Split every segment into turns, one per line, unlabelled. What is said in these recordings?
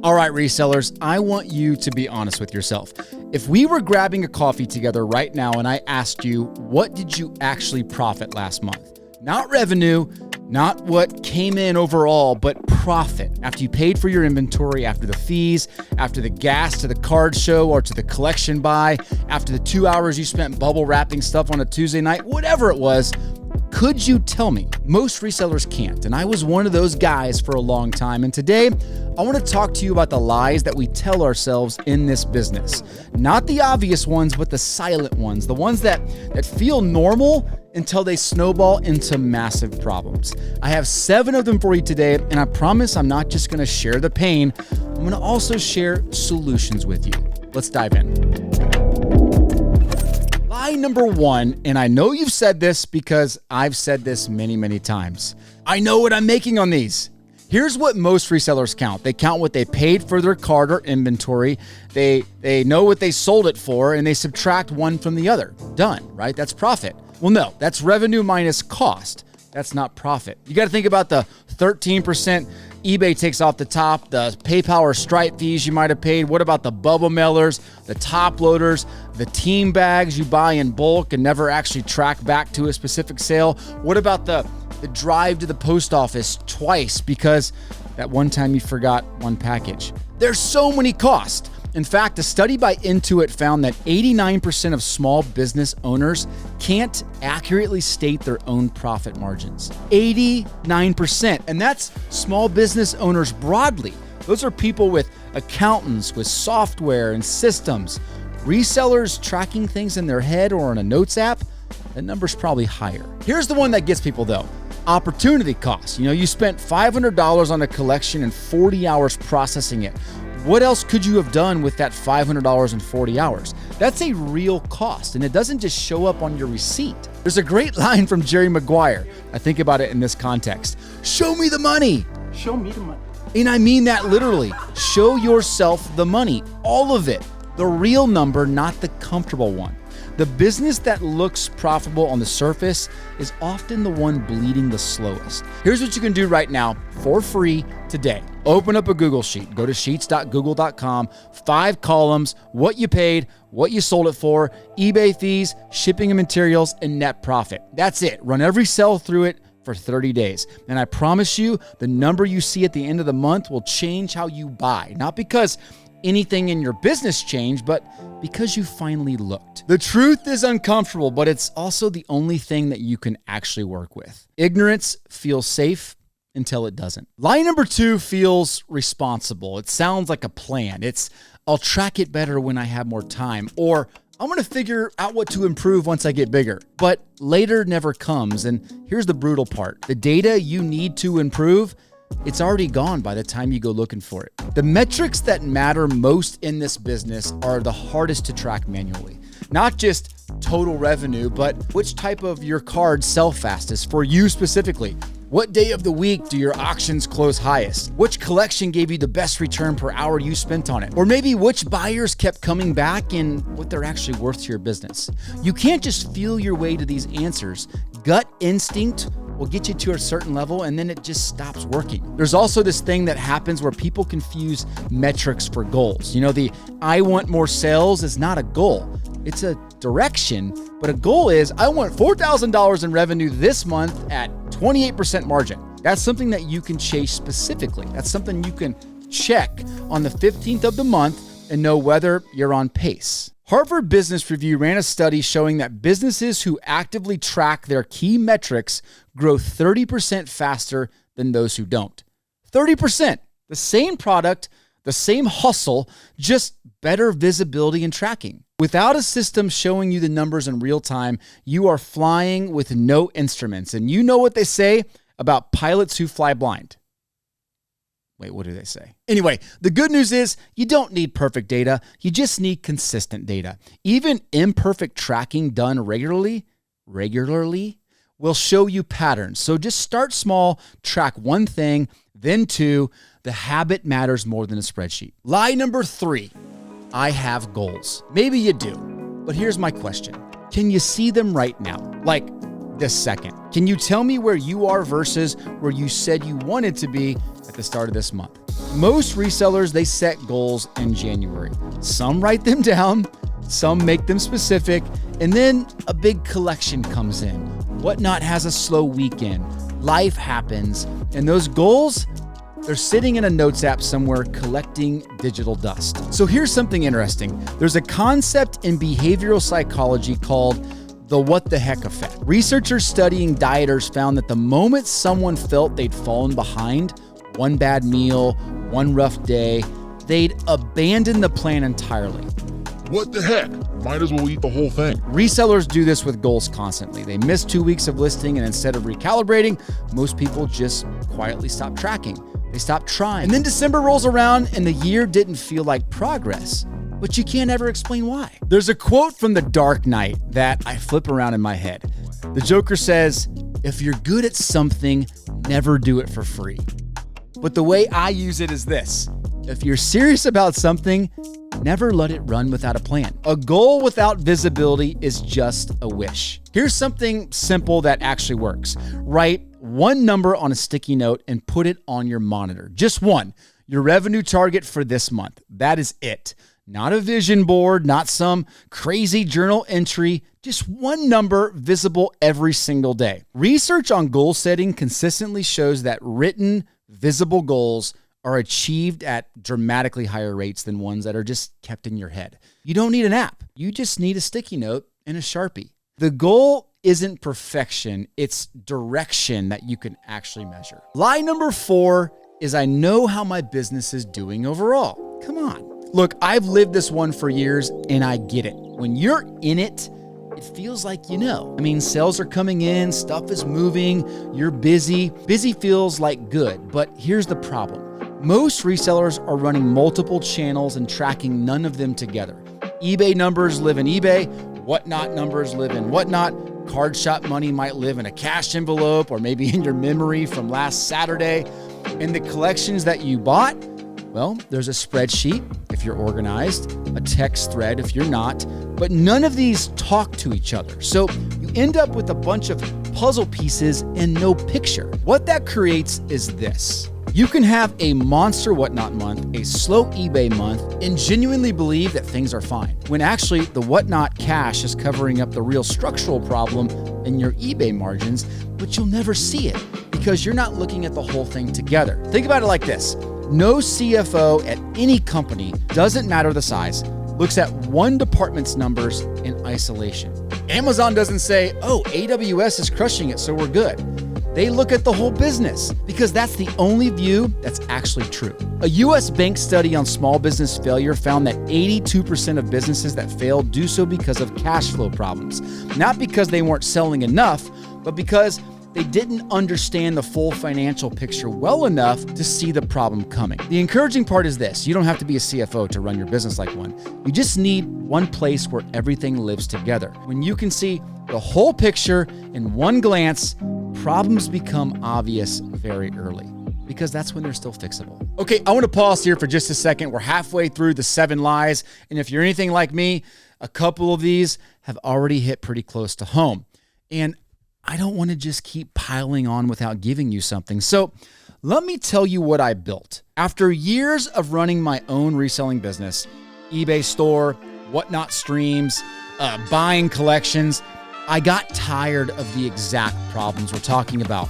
All right, resellers, I want you to be honest with yourself. If we were grabbing a coffee together right now and I asked you, what did you actually profit last month? Not revenue, not what came in overall, but profit. After you paid for your inventory, after the fees, after the gas to the card show or to the collection buy, after the 2 hours you spent bubble wrapping stuff on a Tuesday night, whatever it was, could you tell me? Most resellers can't, and I was one of those guys for a long time. And today, I want to talk to you about the lies that we tell ourselves in this business. Not the obvious ones, but the silent ones, the ones that feel normal until they snowball into massive problems. I have 7 of them for you today, and I promise I'm not just going to share the pain, I'm going to also share solutions with you. Let's dive in. Lie number 1, and I know you've said this because I've said this many, many times. I know what I'm making on these. Here's what most resellers count. They count what they paid for their card or inventory. They know what they sold it for, and they subtract one from the other. Done, right? That's profit. Well, no, that's revenue minus cost. That's not profit. You got to think about the 13% eBay takes off the top, the PayPal or Stripe fees you might have paid. What about the bubble mailers, the top loaders, the team bags you buy in bulk and never actually track back to a specific sale? What about the drive to the post office twice because that one time you forgot one package? There's so many costs. In fact, a study by Intuit found that 89% of small business owners can't accurately state their own profit margins. 89%. And that's small business owners broadly. Those are people with accountants, with software and systems. Resellers tracking things in their head or on a notes app, that number's probably higher. Here's the one that gets people though. Opportunity cost. You spent $500 on a collection and 40 hours processing it. What else could you have done with that $500 in 40 hours? That's a real cost, and it doesn't just show up on your receipt. There's a great line from Jerry Maguire. I think about it in this context. Show me the money.
Show me the money.
And I mean that literally. Show yourself the money, all of it. The real number, not the comfortable one. The business that looks profitable on the surface is often the one bleeding the slowest. Here's what you can do right now for free today. Open up a Google Sheet. Go to sheets.google.com, 5 columns, what you paid, what you sold it for, eBay fees, shipping and materials, and net profit. That's it. Run every cell through it for 30 days. And I promise you, the number you see at the end of the month will change how you buy. Not because anything in your business changed, but because you finally looked. The truth is uncomfortable, but it's also the only thing that you can actually work with. Ignorance feels safe until it doesn't. Lie number 2 feels responsible. It sounds like a plan. I'll track it better when I have more time, or I'm going to figure out what to improve once I get bigger. But later never comes, and here's the brutal part. The data you need to improve, it's already gone by the time you go looking for it. The metrics that matter most in this business are the hardest to track manually. Not just total revenue, but which type of your cards sell fastest for you specifically. What day of the week do your auctions close highest? Which collection gave you the best return per hour you spent on it? Or maybe which buyers kept coming back and what they're actually worth to your business. You can't just feel your way to these answers. Gut instinct will get you to a certain level and then it just stops working. There's also this thing that happens where people confuse metrics for goals. The I want more sales is not a goal. It's a direction, but a goal is I want $4,000 in revenue this month at 28% margin. That's something that you can chase specifically. That's something you can check on the 15th of the month and know whether you're on pace. Harvard Business Review ran a study showing that businesses who actively track their key metrics grow 30% faster than those who don't. 30%. The same product, the same hustle, just better visibility and tracking. Without a system showing you the numbers in real time, you are flying with no instruments. And you know what they say about pilots who fly blind. Wait, what do they say? Anyway, the good news is you don't need perfect data. You just need consistent data. Even imperfect tracking done regularly will show you patterns. So just start small, track one thing, then 2. The habit matters more than a spreadsheet. Lie number 3. I have goals. Maybe you do, but here's my question. Can you see them right now? Like this second. Can you tell me where you are versus where you said you wanted to be at the start of this month? Most resellers, they set goals in January. Some write them down, some make them specific, and then a big collection comes in. Whatnot has a slow weekend. Life happens, and those goals, they're sitting in a notes app somewhere collecting digital dust. So here's something interesting. There's a concept in behavioral psychology called the what the heck effect. Researchers studying dieters found that the moment someone felt they'd fallen behind, one bad meal, one rough day, they'd abandon the plan entirely.
What the heck? Might as well eat the whole thing.
Resellers do this with goals constantly. They miss 2 weeks of listing, and instead of recalibrating, most people just quietly stop tracking. They stop trying. And then December rolls around and the year didn't feel like progress, but you can't ever explain why. There's a quote from The Dark Knight that I flip around in my head. The Joker says, "If you're good at something, never do it for free." But the way I use it is this: if you're serious about something, never let it run without a plan. A goal without visibility is just a wish. Here's something simple that actually works. Write one number on a sticky note and put it on your monitor. Just one. Your revenue target for this month. That is it. Not a vision board, not some crazy journal entry, just one number visible every single day. Research on goal setting consistently shows that written, visible goals are achieved at dramatically higher rates than ones that are just kept in your head. You don't need an app. You just need a sticky note and a Sharpie. The goal isn't perfection, it's direction that you can actually measure. Lie number 4 is I know how my business is doing overall. Come on. Look, I've lived this one for years and I get it. When you're in it, it feels like you know. I mean, sales are coming in, stuff is moving, you're busy. Busy feels like good, but here's the problem. Most resellers are running multiple channels and tracking none of them together. eBay numbers live in eBay, Whatnot numbers live in Whatnot, card shop money might live in a cash envelope or maybe in your memory from last Saturday. And the collections that you bought, well, there's a spreadsheet if you're organized, a text thread if you're not, but none of these talk to each other. So you end up with a bunch of puzzle pieces and no picture. What that creates is this. You can have a monster Whatnot month, a slow eBay month, and genuinely believe that things are fine, when actually the Whatnot cash is covering up the real structural problem in your eBay margins, but you'll never see it because you're not looking at the whole thing together. Think about it like this. No CFO at any company, doesn't matter the size, looks at one department's numbers in isolation. Amazon doesn't say, oh, AWS is crushing it, so we're good. They look at the whole business because that's the only view that's actually true. A US bank study on small business failure found that 82% of businesses that fail do so because of cash flow problems. Not because they weren't selling enough, but because they didn't understand the full financial picture well enough to see the problem coming. The encouraging part is this: you don't have to be a CFO to run your business like one. You just need one place where everything lives together. When you can see the whole picture in one glance, problems become obvious very early because that's when they're still fixable. Okay, I want to pause here for just a second. We're halfway through the 7 lies, and if you're anything like me, a couple of these have already hit pretty close to home. And I don't want to just keep piling on without giving you something. So let me tell you what I built. After years of running my own reselling business, eBay store, Whatnot streams, buying collections, I got tired of the exact problems we're talking about.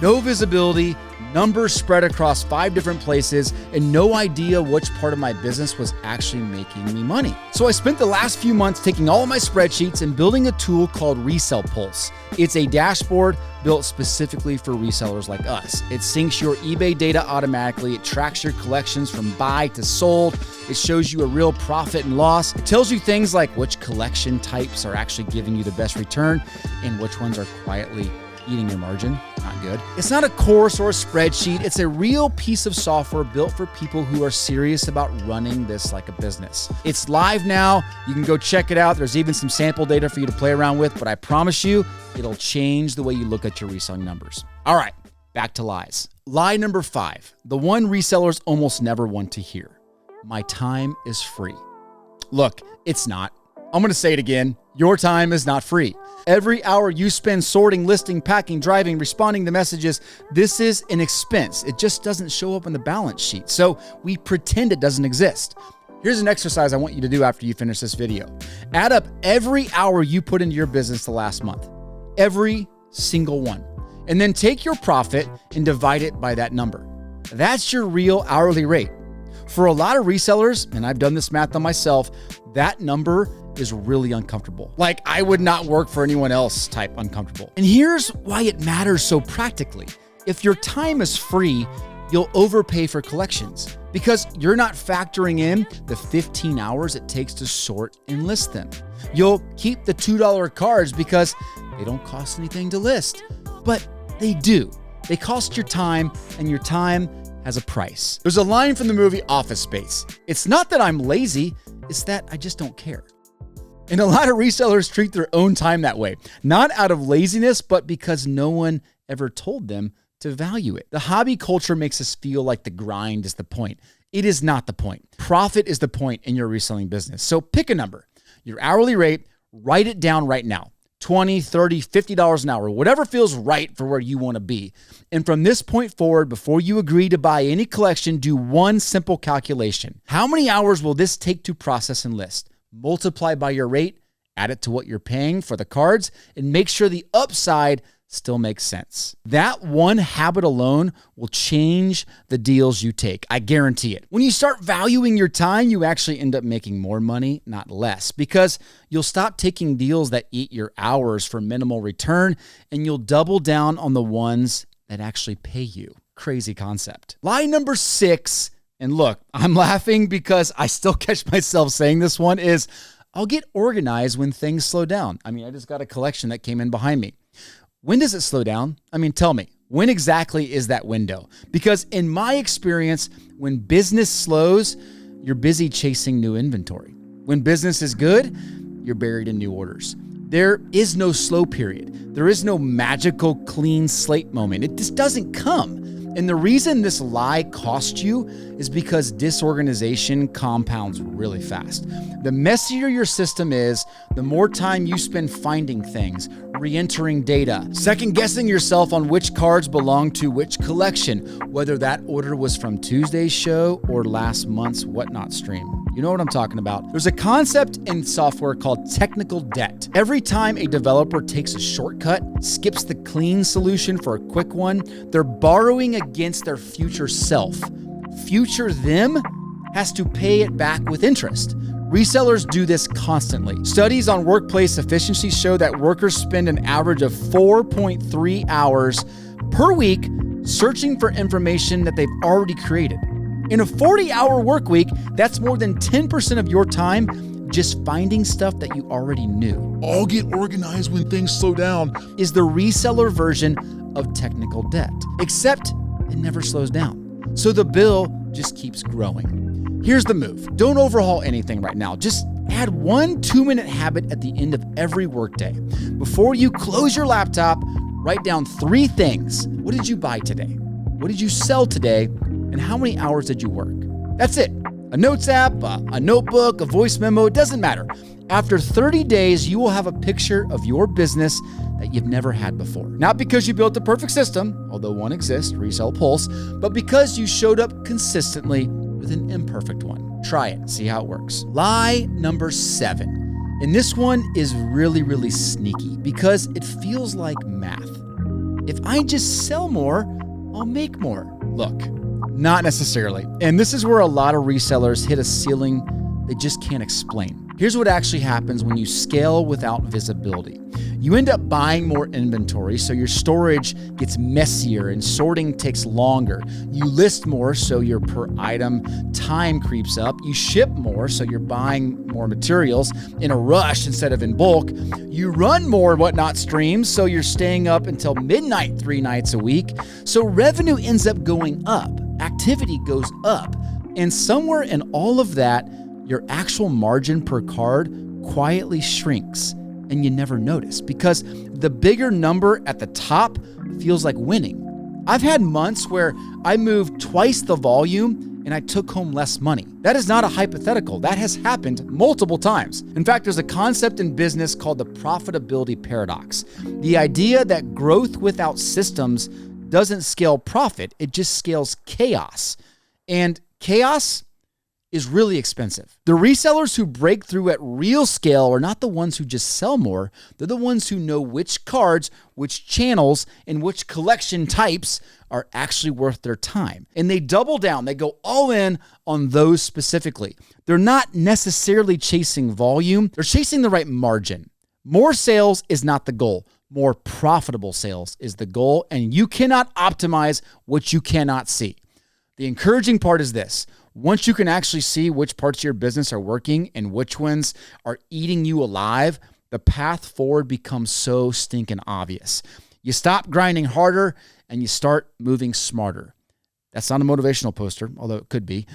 No visibility, numbers spread across 5 different places, and no idea which part of my business was actually making me money. So I spent the last few months taking all of my spreadsheets and building a tool called Resell Pulse. It's a dashboard built specifically for resellers like us. It syncs your eBay data automatically. It tracks your collections from buy to sold. It shows you a real profit and loss. It tells you things like which collection types are actually giving you the best return and which ones are quietly eating your margin. Not good. It's not a course or a spreadsheet. It's a real piece of software built for people who are serious about running this like a business. It's live now. You can go check it out. There's even some sample data for you to play around with, but I promise you, it'll change the way you look at your reselling numbers. All right, back to lies. Lie number 5, the one resellers almost never want to hear. My time is free. Look, it's not. I'm going to say it again. Your time is not free. Every hour you spend sorting, listing, packing, driving, responding to messages, this is an expense. It just doesn't show up in the balance sheet. So we pretend it doesn't exist. Here's an exercise I want you to do after you finish this video. Add up every hour you put into your business the last month. Every single one. And then take your profit and divide it by that number. That's your real hourly rate. For a lot of resellers, and I've done this math on myself, that number is really uncomfortable. Like I would not work for anyone else type uncomfortable. And here's why it matters so practically. If your time is free, you'll overpay for collections because you're not factoring in the 15 hours it takes to sort and list them. You'll keep the $2 cards because they don't cost anything to list, but they do. They cost your time, and your time has a price. There's a line from the movie Office Space. It's not that I'm lazy, it's that I just don't care. And a lot of resellers treat their own time that way, not out of laziness, but because no one ever told them to value it. The hobby culture makes us feel like the grind is the point. It is not the point. Profit is the point in your reselling business. So pick a number, your hourly rate, write it down right now. $20, $30, $50 an hour, whatever feels right for where you want to be. And from this point forward, before you agree to buy any collection, do one simple calculation. How many hours will this take to process and list? Multiply by your rate, add it to what you're paying for the cards, and make sure the upside still makes sense. That one habit alone will change the deals you take. I guarantee it. When you start valuing your time, you actually end up making more money, not less, because you'll stop taking deals that eat your hours for minimal return, and you'll double down on the ones that actually pay you. Crazy concept. Lie number 6, and look, I'm laughing because I still catch myself saying this one, is I'll get organized when things slow down. I mean, I just got a collection that came in behind me. When does it slow down? I mean, tell me, when exactly is that window? Because in my experience, when business slows, you're busy chasing new inventory. When business is good, you're buried in new orders. There is no slow period. There is no magical clean slate moment. It just doesn't come. And the reason this lie costs you is because disorganization compounds really fast. The messier your system is, the more time you spend finding things, re-entering data, second-guessing yourself on which cards belong to which collection, whether that order was from Tuesday's show or last month's Whatnot stream. You know what I'm talking about. There's a concept in software called technical debt. Every time a developer takes a shortcut, skips the clean solution for a quick one, they're borrowing against their future self. Future them has to pay it back with interest. Resellers do this constantly. Studies on workplace efficiency show that workers spend an average of 4.3 hours per week searching for information that they've already created. In a 40-hour work week, that's more than 10% of your time just finding stuff that you already knew.
I'll get organized when things slow down
Is the reseller version of technical debt, except it never slows down. So the bill just keeps growing. Here's the move. Don't overhaul anything right now. Just add one 2-minute habit at the end of every workday. Before you close your laptop, write down 3 things. What did you buy today? What did you sell today? And how many hours did you work? That's it. A notes app, a notebook, a voice memo, it doesn't matter. After 30 days, you will have a picture of your business that you've never had before. Not because you built the perfect system, although one exists, Resell Pulse, but because you showed up consistently with an imperfect one. Try it, see how it works. Lie number 7. And this one is really, really sneaky because it feels like math. If I just sell more, I'll make more. Look, not necessarily. And this is where a lot of resellers hit a ceiling they just can't explain. Here's what actually happens when you scale without visibility. You end up buying more inventory, so your storage gets messier and sorting takes longer. You list more, so your per item time creeps up. You ship more, so you're buying more materials in a rush instead of in bulk. You run more Whatnot streams, so you're staying up until midnight 3 nights a week. So revenue ends up going up. Activity goes up. And somewhere in all of that, your actual margin per card quietly shrinks and you never notice because the bigger number at the top feels like winning. I've had months where I moved twice the volume and I took home less money. That is not a hypothetical. That has happened multiple times. In fact, there's a concept in business called the profitability paradox. The idea that growth without systems doesn't scale profit, it just scales chaos. And chaos is really expensive. The resellers who break through at real scale are not the ones who just sell more. They're the ones who know which cards, which channels, and which collection types are actually worth their time. And they double down. They go all in on those specifically. They're not necessarily chasing volume. They're chasing the right margin. More sales is not the goal. More profitable sales is the goal, and you cannot optimize what you cannot see. The encouraging part is this. Once you can actually see which parts of your business are working and which ones are eating you alive, the path forward becomes so stinking obvious. You stop grinding harder and you start moving smarter. That's not a motivational poster, although it could be.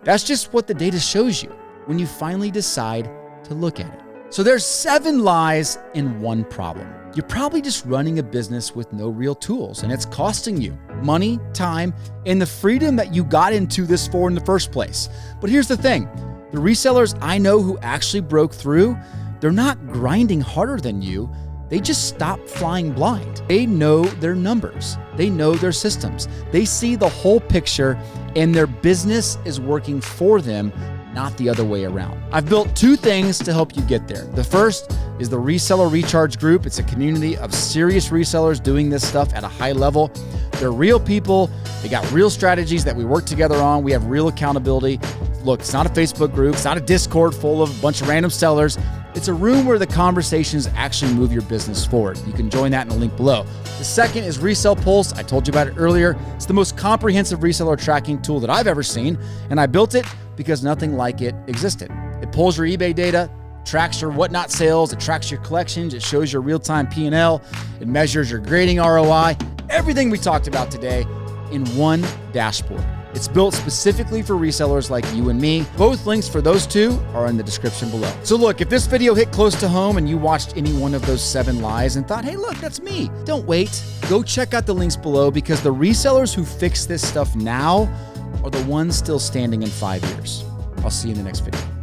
That's just what the data shows you when you finally decide to look at it. So there's 7 lies in one problem. You're probably just running a business with no real tools, and it's costing you money, time, and the freedom that you got into this for in the first place. But here's the thing. The resellers I know who actually broke through, they're not grinding harder than you. They just stop flying blind. They know their numbers. They know their systems. They see the whole picture, and their business is working for them, not the other way around. I've built 2 things to help you get there. The first is the Reseller Recharge Group. It's a community of serious resellers doing this stuff at a high level. They're real people. They got real strategies that we work together on. We have real accountability. Look, it's not a Facebook group. It's not a Discord full of a bunch of random sellers. It's a room where the conversations actually move your business forward. You can join that in the link below. The second is Resell Pulse. I told you about it earlier. It's the most comprehensive reseller tracking tool that I've ever seen, and I built it because nothing like it existed. It pulls your eBay data, tracks your whatnot sales, it tracks your collections, it shows your real-time P&L, it measures your grading ROI, everything we talked about today in one dashboard. It's built specifically for resellers like you and me. Both links for those 2 are in the description below. So look, if this video hit close to home and you watched any one of those 7 lies and thought, hey, look, that's me, don't wait. Go check out the links below, because the resellers who fix this stuff now are the ones still standing in 5 years. I'll see you in the next video.